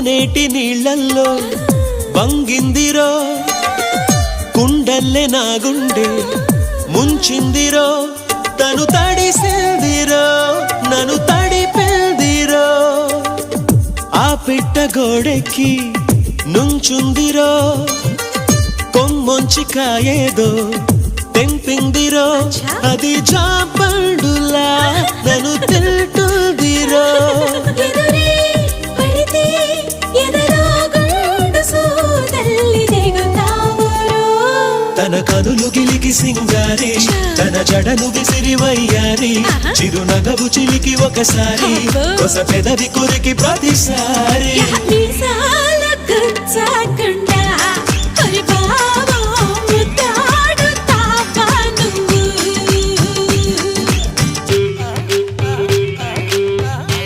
కోనేటి నీళ్ళల్లో వంగిందిరో కుండల్లే నా గుండె ముంచిందిరో తను తడిసిందిరో నన్ను తడిపిందిరో ఆ పిట్ట గోడెక్కి నుంచుందిరో కొమ్మొంచి కాయేదో తెంపిందిరో అది జాపండులా నన్ను తింటుందిరో తన కనులు గిలికి సింగారి తన జడను విసిరి వయ్యారి చిరునగవు చిలికి ఒకసారి కొస పెదవి కొరికి ప్రతిసారి